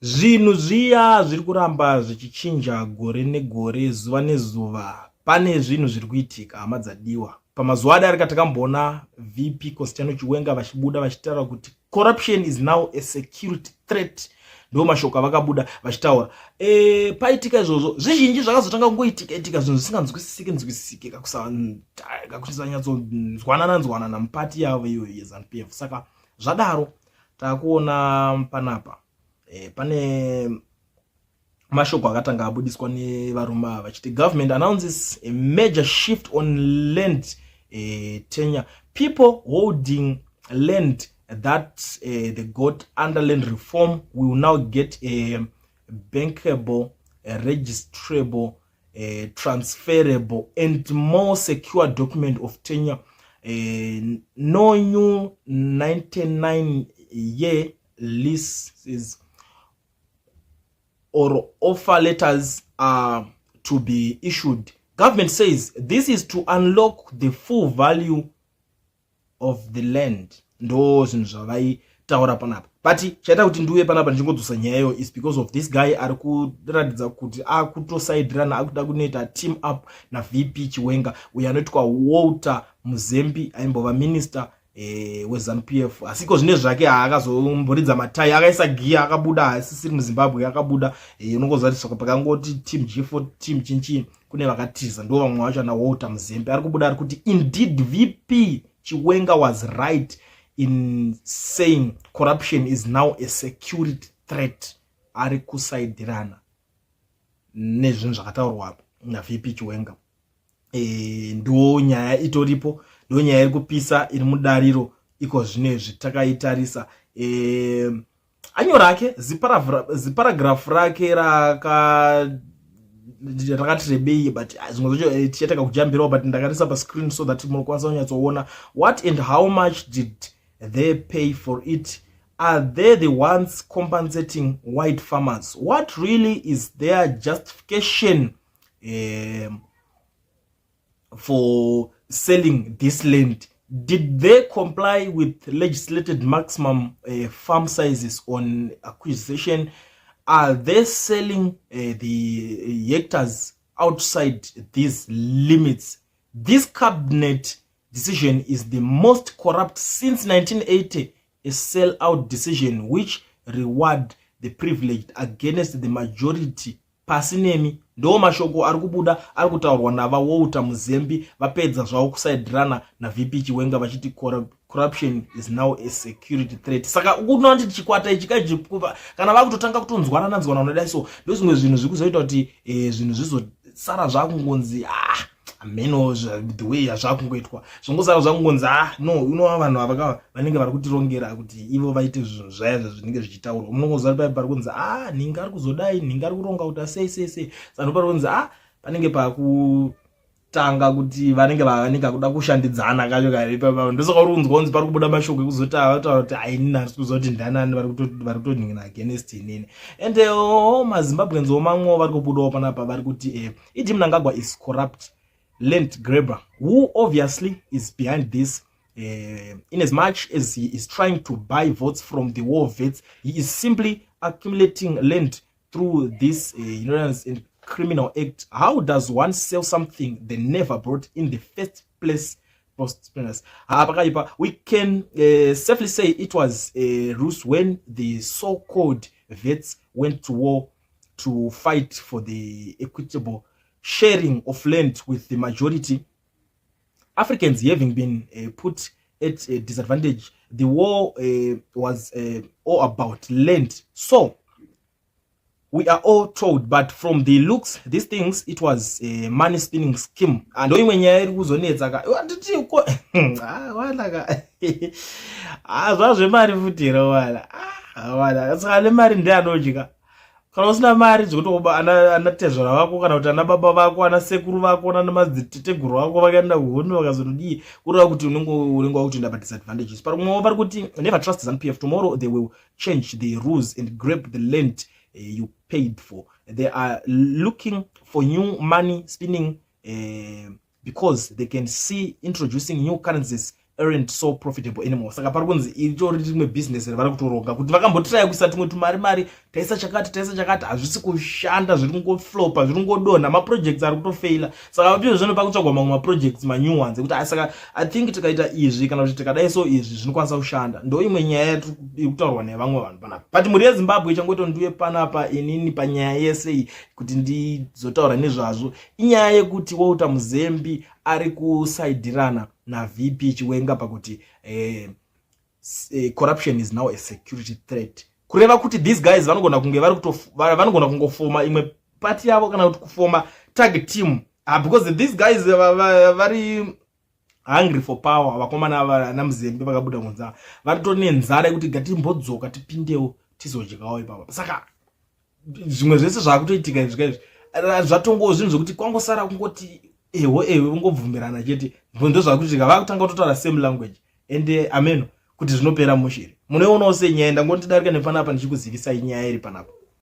Zvinhu zviya zviri kuramba zvichinja gore negore, zuva nezuva. Pane zvinhu zviri kuitika, hama dzadiwa. Pamazuva adari takambona VP Chiwenga vachibuda vachitaura kuti corruption is now a security threat. Ndo mashoko avakabuda vachitaura. Paitika izvozvo zvizhinji zvakazotanga kungoitika zvinhu zvisinganzwisisiki kakusanyatsodzwanana mupati yavo iyo yeZANU-PF. Saka zvadaro takuona panapa pane mashoko akatanga abudiswa nevarume vachiti government announces a major shift on land tenure. People holding land that they got under land reform will now get a bankable, a registrable, transferable and more secure document of tenure. No new 99-year leases or offer letters are to be issued. Government says this is to unlock the full value of the land. Ndo zvinhu zvavaitaura panapa. But chaita kuti ndiuye panapa ndichingodzosa nyayo is because of this guy ari kuratidza kuti akutosaidirana akuda kunoita team up na VP Chiwenga uyo anoitwa Walter Mzembi aimbova minister weZANU-PF. Asiko zvine zvake haakazomboridza matai, akaisa gia akabuda, asisiri muZimbabwe akabuda. Unongoziva kuti pakangoti team G4 team chinchi kune vakatiza, ndo vamwe vacho na Walter Mzembi ari kubuda ari kuti indeed VP Chiwenga was right in saying corruption is now a security threat. Ari kusaidirana nezvinhu zvakataurwa na VP Chiwenga. Ndo nyaya itoripo, ndo nyaya iri kupisa iri mudariro iko zvinezvi takaitarisa. Anyora rake ziparagraph rake rakati rebei, but zvimwe zvacho tichataka kujambirawo, but ndakarisa pa screen so that munokwanisa kunyatsoona. What and how much did they pay for it? Are they the ones compensating white farmers? What really is their justification for selling this land? Did they comply with legislated maximum farm sizes on acquisition? Are they selling the hectares outside these limits? This cabinet decision is the most corrupt since 1980, a sell-out decision which reward the privileged against the majority. Pasinemi ndo mashoko ari kubuda ari kutaurwa nava Walter Mzembi vapedza zvavo kusaidirana na VP Chiwenga vachiti corruption is now a security threat. Saka unoona kuti chikwata ichi kajikuva kana vakutotanga kutonzwanana unodai, so ndo zvimwe zvinhu zviri kuzoita kuti zvinhu zvizosara zvakungonzi ameno the way yazvakungoitwa zvongosara zvakungonzi no, unova vanhu ava vanenge vari kutirongera kuti ivo vaite zvinhu zvaya zvinenge zvichitaurwa. Munongoziva paipa pari kunzi ninga ari kuzodai, ninga ari kuronga kuti sei. Saka pari kunzi panenge pakutanga kuti vanenge kuda kushandidzana kacho kare paipa. Ndosaka uri kunzwa kunzi pari kubuda mashoko ekuzotaura kuti inini ari kuziva kuti ndanani vari kutonhingana against inini. And maZimbabweans omamwewo vari kubudawo panapa vari kuti Idi Mnangagwa is corrupt land grabber who obviously is behind this. In as much as he is trying to buy votes from the war vets, he is simply accumulating land through this ignorance and criminal act. How does one sell something they never brought in the first place? We can safely say it was a ruse when the so-called vets went to war to fight for the equitable sharing of land with the majority. Africans having been put at a disadvantage. The war was all about land. So we are all told, but from the looks, these things, it was a money spinning scheme. And when you're kuzonetsa kana usina mari dzekuti anatezvora vako kana kuti ana baba vako ana sekuru vako ana madziteteguru vako vakaenda kuhondo vakazodii kureva kuti unenge wakutoenda padisadvantages. Pamwewo pari kuti never trust ZANU-PF. Tomorrow they will change the rules and grab the land you paid for. They are looking for new money spinning because they can see introducing new currencies aren't so profitable anymore. Saka pari kunzi itori rimwe business vari kutoronga kuti vakambotry kuisa tumwe tumari taisa chakati hazvisi kushanda, zviri kungoflopa, zviri kungodonha, maprojects ari kutofaila. Saka vapizvo zvino pakutsvagwa mamwe maprojects manyu ones ekuti saka I think tikaita izvi kana kuti tikadai so izvi zvinokwanisa kushanda. Ndo imwe nyaya irikutaurwa nevamwe vanhu panapa. But mhuri yeZimbabwe ichangoita ndiwe panapa inini panyaya yese kuti ndizotaura nezvazvo inyaya yekuti Walter Mzembi ari kusaidirana na VP Chiwenga pakuti corruption is now a security threat. Kureva kuti these guys vanogona kunge vanogona kungofoma imwe party yavo kana kuti kufoma tag team, because these guys vari hungry for power. Vakomana vana Mzembi vakabuda kunza varitori nenzara yekuti ngatimbodzoka tipindewo tizodyawo ipapa. Saka zvimwe zvese zvakutoitika izvi zvatongo zvinhu zvokuti kwangosara kungoti ewe ungobvumirana chete, ndo zvakuitika. Vakutanga kutotaura same language and ameno kuti zvinopera mushiri. Munoionawo senyaya, ndangotidarika nepanapa ndichikuzivisai nyaya iri panapa.